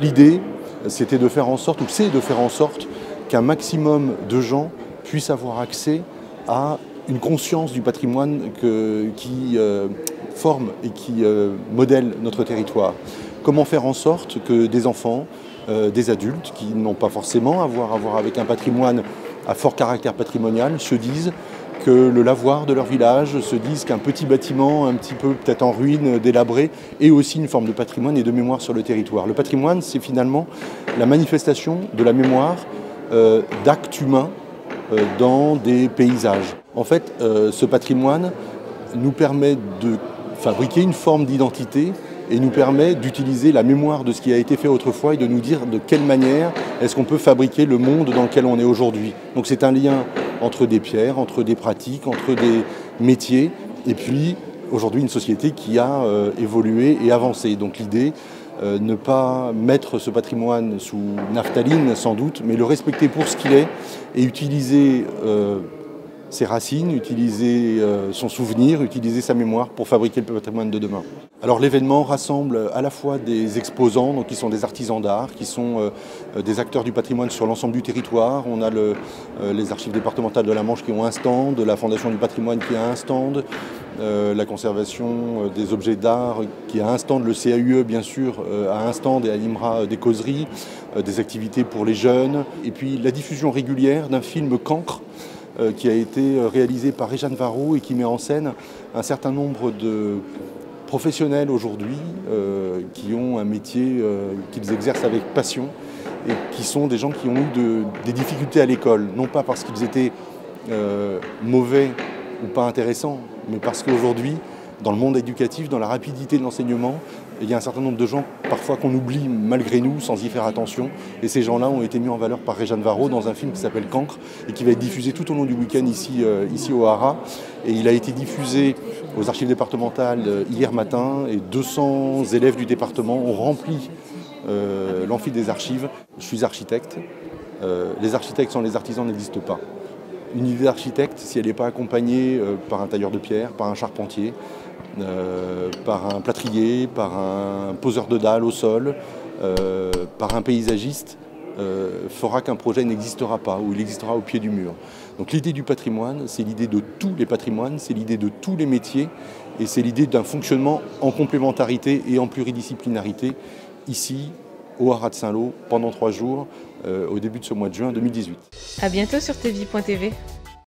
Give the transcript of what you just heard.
L'idée, c'était de faire en sorte, ou c'est de faire en sorte, qu'un maximum de gens puissent avoir accès à une conscience du patrimoine qui forme et qui modèle notre territoire. Comment faire en sorte que des enfants, des adultes qui n'ont pas forcément à voir avec un patrimoine à fort caractère patrimonial se disent que le lavoir de leur village, se disent qu'un petit bâtiment un petit peu peut-être en ruine, délabré, est aussi une forme de patrimoine et de mémoire sur le territoire. Le patrimoine, c'est finalement la manifestation de la mémoire d'actes humains dans des paysages. En fait, ce patrimoine nous permet de fabriquer une forme d'identité et nous permet d'utiliser la mémoire de ce qui a été fait autrefois et de nous dire de quelle manière est-ce qu'on peut fabriquer le monde dans lequel on est aujourd'hui. Donc c'est un lien entre des pierres, entre des pratiques, entre des métiers et puis aujourd'hui une société qui a évolué et avancé. Donc l'idée, ne pas mettre ce patrimoine sous naphtaline sans doute, mais le respecter pour ce qu'il est et utiliser ses racines, utiliser son souvenir, utiliser sa mémoire pour fabriquer le patrimoine de demain. Alors l'événement rassemble à la fois des exposants, donc qui sont des artisans d'art, qui sont des acteurs du patrimoine sur l'ensemble du territoire. On a les archives départementales de la Manche qui ont un stand, la Fondation du patrimoine qui a un stand, la conservation des objets d'art qui a un stand, le CAUE bien sûr a un stand et animera des causeries, des activités pour les jeunes, et puis la diffusion régulière d'un film Cancre, qui a été réalisé par Réjeanne Varro et qui met en scène un certain nombre de professionnels aujourd'hui qui ont un métier qu'ils exercent avec passion et qui sont des gens qui ont eu des difficultés à l'école, non pas parce qu'ils étaient mauvais ou pas intéressants, mais parce qu'aujourd'hui, dans le monde éducatif, dans la rapidité de l'enseignement, il y a un certain nombre de gens parfois qu'on oublie malgré nous sans y faire attention. Et ces gens-là ont été mis en valeur par Réjeanne Varro dans un film qui s'appelle Cancre et qui va être diffusé tout au long du week-end ici au Haras. Et il a été diffusé aux archives départementales hier matin et 200 élèves du département ont rempli l'amphi des archives. Je suis architecte. Les architectes sans les artisans n'existent pas. Une idée d'architecte, si elle n'est pas accompagnée par un tailleur de pierre, par un charpentier, par un plâtrier, par un poseur de dalles au sol, par un paysagiste, fera qu'un projet n'existera pas ou il existera au pied du mur. Donc l'idée du patrimoine, c'est l'idée de tous les patrimoines, c'est l'idée de tous les métiers et c'est l'idée d'un fonctionnement en complémentarité et en pluridisciplinarité ici au Haras de Saint-Lô pendant 3 jours au début de ce mois de juin 2018. À bientôt sur tvie.tv.